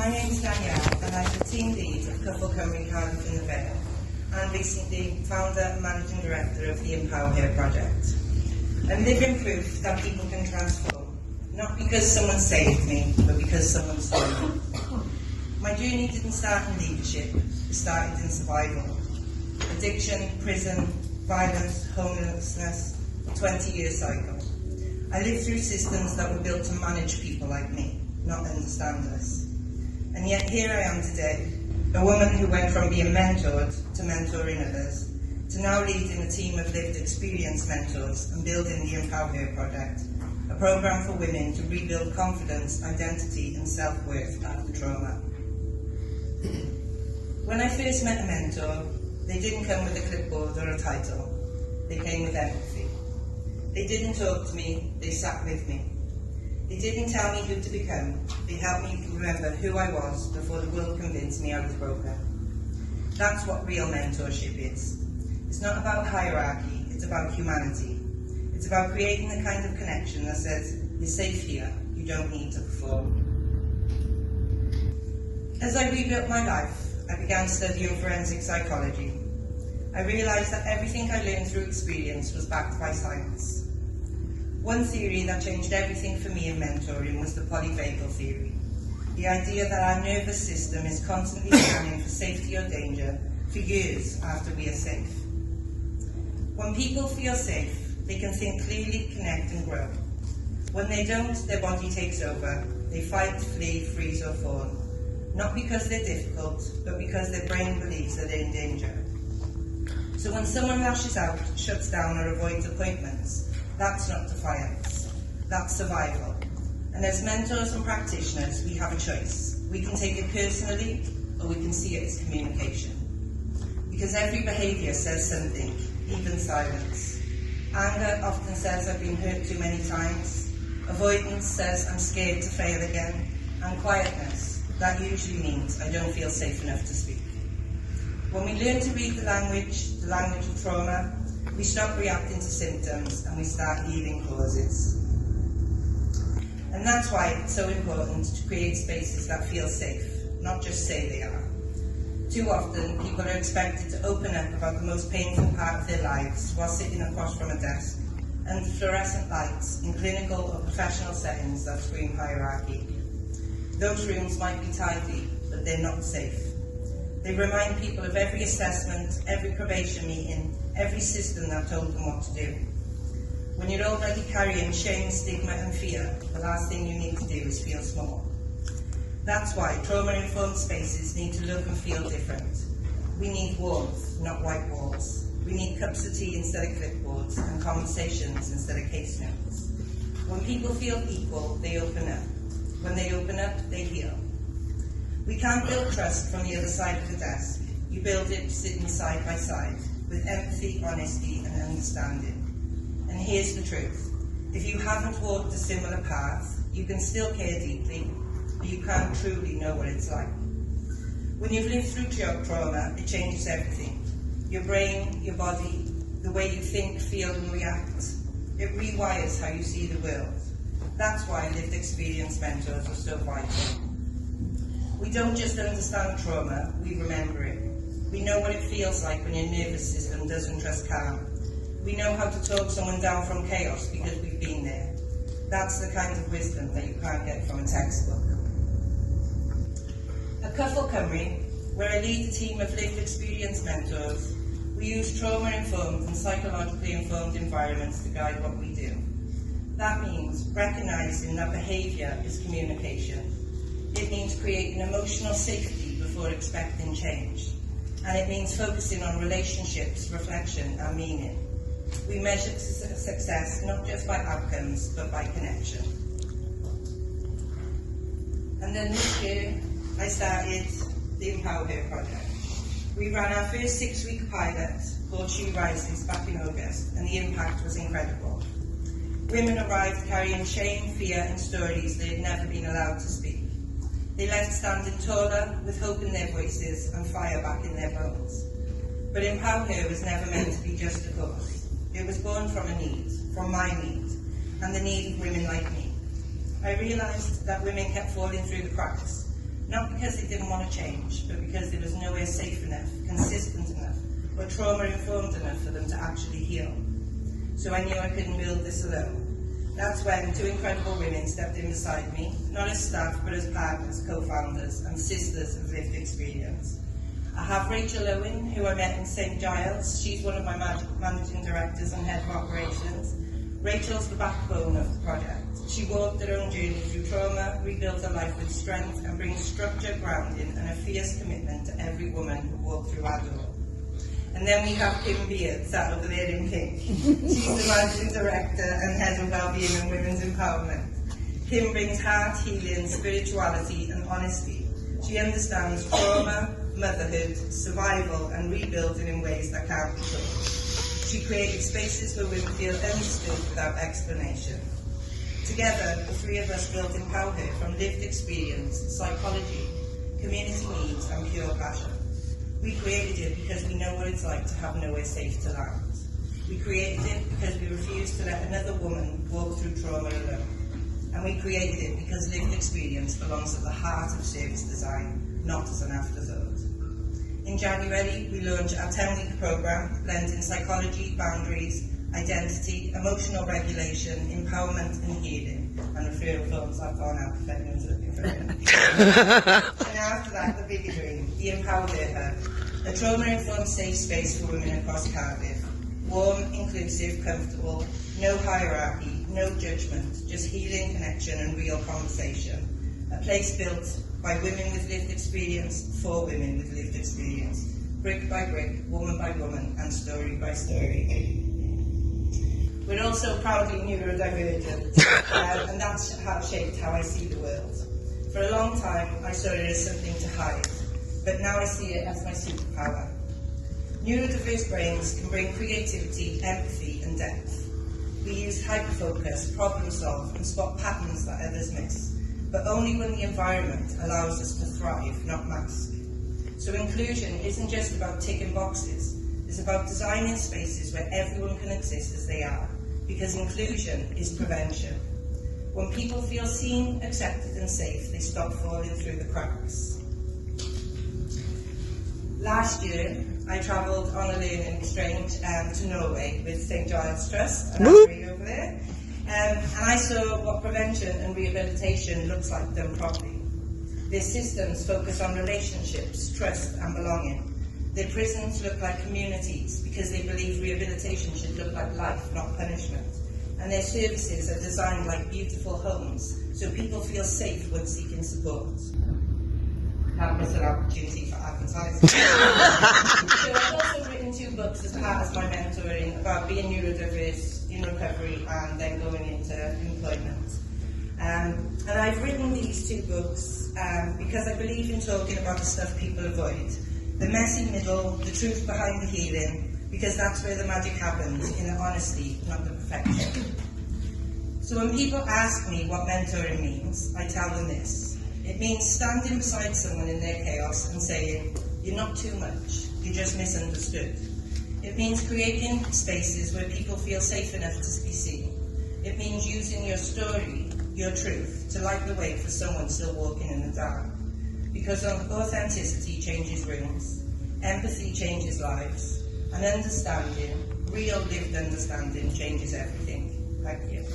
My name is Danielle and I'm the team lead of Couple Cymru Cardiff in the Vale and recently founder and managing director of the Empower Here project. I'm living proof that people can transform, not because someone saved me, but because someone saw me. My journey didn't start in leadership, it started in survival. Addiction, prison, violence, homelessness, a 20-year cycle. I lived through systems that were built to manage people like me, not understand us. And yet here I am today, a woman who went from being mentored to mentoring others, to now leading a team of lived experience mentors and building the Empower Here project, a programme for women to rebuild confidence, identity and self-worth after trauma. When I first met a mentor, they didn't come with a clipboard or a title, they came with empathy. They didn't talk to me, they sat with me. They didn't tell me who to become, they helped me remember who I was before the world convinced me I was broken. That's what real mentorship is. It's not about hierarchy, it's about humanity. It's about creating the kind of connection that says, you're safe here, you don't need to perform. As I rebuilt my life, I began studying forensic psychology. I realised that everything I learned through experience was backed by science. One theory that changed everything for me in mentoring was the polyvagal theory, the idea that our nervous system is constantly scanning for safety or danger for years after we are safe. When people feel safe, they can think clearly, connect and grow. When they don't, their body takes over. They fight, flee, freeze or fall. Not because they're difficult, but because their brain believes that they're in danger. So when someone lashes out, shuts down or avoids appointments, that's not defiance, that's survival. And as mentors and practitioners, we have a choice. We can take it personally, or we can see it as communication. Because every behaviour says something, even silence. Anger often says I've been hurt too many times. Avoidance says I'm scared to fail again. And quietness, that usually means I don't feel safe enough to speak. When we learn to read the language of trauma, we stop reacting to symptoms and we start healing causes. And that's why it's so important to create spaces that feel safe, not just say they are. Too often, people are expected to open up about the most painful part of their lives while sitting across from a desk, under fluorescent lights in clinical or professional settings that scream hierarchy. Those rooms might be tidy, but they're not safe. They remind people of every assessment, every probation meeting, every system that told them what to do. When you're already carrying shame, stigma and fear, the last thing you need to do is feel small. That's why trauma-informed spaces need to look and feel different. We need warmth, not white walls. We need cups of tea instead of clipboards and conversations instead of case notes. When people feel equal, they open up. When they open up, they heal. We can't build trust from the other side of the desk. You build it sitting side by side, with empathy, honesty and understanding. And here's the truth. If you haven't walked a similar path, you can still care deeply, but you can't truly know what it's like. When you've lived through trauma, it changes everything. Your brain, your body, the way you think, feel and react. It rewires how you see the world. That's why lived experience mentors are so vital. We don't just understand trauma, we remember it. We know what it feels like when your nervous system doesn't trust calm. We know how to talk someone down from chaos because we've been there. That's the kind of wisdom that you can't get from a textbook. At Couple Cymru, where I lead a team of lived experience mentors, we use trauma-informed and psychologically informed environments to guide what we do. That means recognising that behaviour is communication. It means creating emotional safety before expecting change. And it means focusing on relationships, reflection and meaning. We measure success not just by outcomes, but by connection. And then this year, I started the Empower Here project. We ran our first 6-week pilot called She Rises back in August, and the impact was incredible. Women arrived carrying shame, fear and stories they had never been allowed to speak. They left standing taller, with hope in their voices and fire back in their bones. But Empower Here was never meant to be just a cause. It was born from a need, from my need, and the need of women like me. I realised that women kept falling through the cracks, Not because they didn't want to change, but because there was nowhere safe enough, consistent enough, or trauma-informed enough for them to actually heal. So I knew I couldn't build this alone. That's when two incredible women stepped in beside me, not as staff, but as partners, co-founders, and sisters of lived experience. I have Rachel Owen, who I met in St Giles. She's one of my managing directors and head of operations. Rachel's the backbone of the project. She walked her own journey through trauma, rebuilt her life with strength, and brings structure, grounding, and a fierce commitment to every woman who walked through our door. And then we have Kim Beard, sat over there in pink. She's the managing director and head of wellbeing and women's empowerment. Kim brings heart, healing, spirituality, and honesty. She understands trauma, motherhood, survival, and rebuilding in ways that can't be told. She created spaces where women feel understood without explanation. Together, the three of us built Empower Her from lived experience, psychology, community needs, and pure passion. We created it because we know what it's like to have nowhere safe to land. We created it because we refused to let another woman walk through trauma alone. And we created it because lived experience belongs at the heart of service design, not as an afterthought. In January, we launched our 10-week programme, blending psychology, boundaries, identity, emotional regulation, empowerment and healing. And referral forms have gone out if anyone's looking for it. And after that, the bigger dream, the Empower Her Hub, a trauma-informed safe space for women across Cardiff. Warm, inclusive, comfortable, no hierarchy, no judgment, just healing, connection and real conversation. A place built by women with lived experience, for women with lived experience, brick by brick, woman by woman, and story by story. We're also proudly neurodivergent, and that's shaped how I see the world. For a long time, I saw it as something to hide, but now I see it as my superpower. Neurodiverse brains can bring creativity, empathy, and depth. We use hyperfocus, problem solve, and spot patterns that others miss, but only when the environment allows us to thrive, not mask. So inclusion isn't just about ticking boxes, it's about designing spaces where everyone can exist as they are, because inclusion is prevention. When people feel seen, accepted and safe, they stop falling through the cracks. Last year, I travelled on a learning exchange to Norway with St Giles Trust, and I'm right over there. And I saw what prevention and rehabilitation looks like done properly. Their systems focus on relationships, trust and belonging. Their prisons look like communities because they believe rehabilitation should look like life, not punishment. And their services are designed like beautiful homes, so people feel safe when seeking support. Can't miss an opportunity for advertising. So I've also written 2 books as part of my mentoring about being neurodiverse in recovery and then going into employment. And I've written these 2 books because I believe in talking about the stuff people avoid. The messy middle, the truth behind the healing, because that's where the magic happens, in the honesty, not the perfection. So when people ask me what mentoring means, I tell them this. It means standing beside someone in their chaos and saying, you're not too much, you're just misunderstood. It means creating spaces where people feel safe enough to be seen. It means using your story, your truth, to light the way for someone still walking in the dark. Because authenticity changes rooms, empathy changes lives, and understanding, real lived understanding, changes everything. Thank you.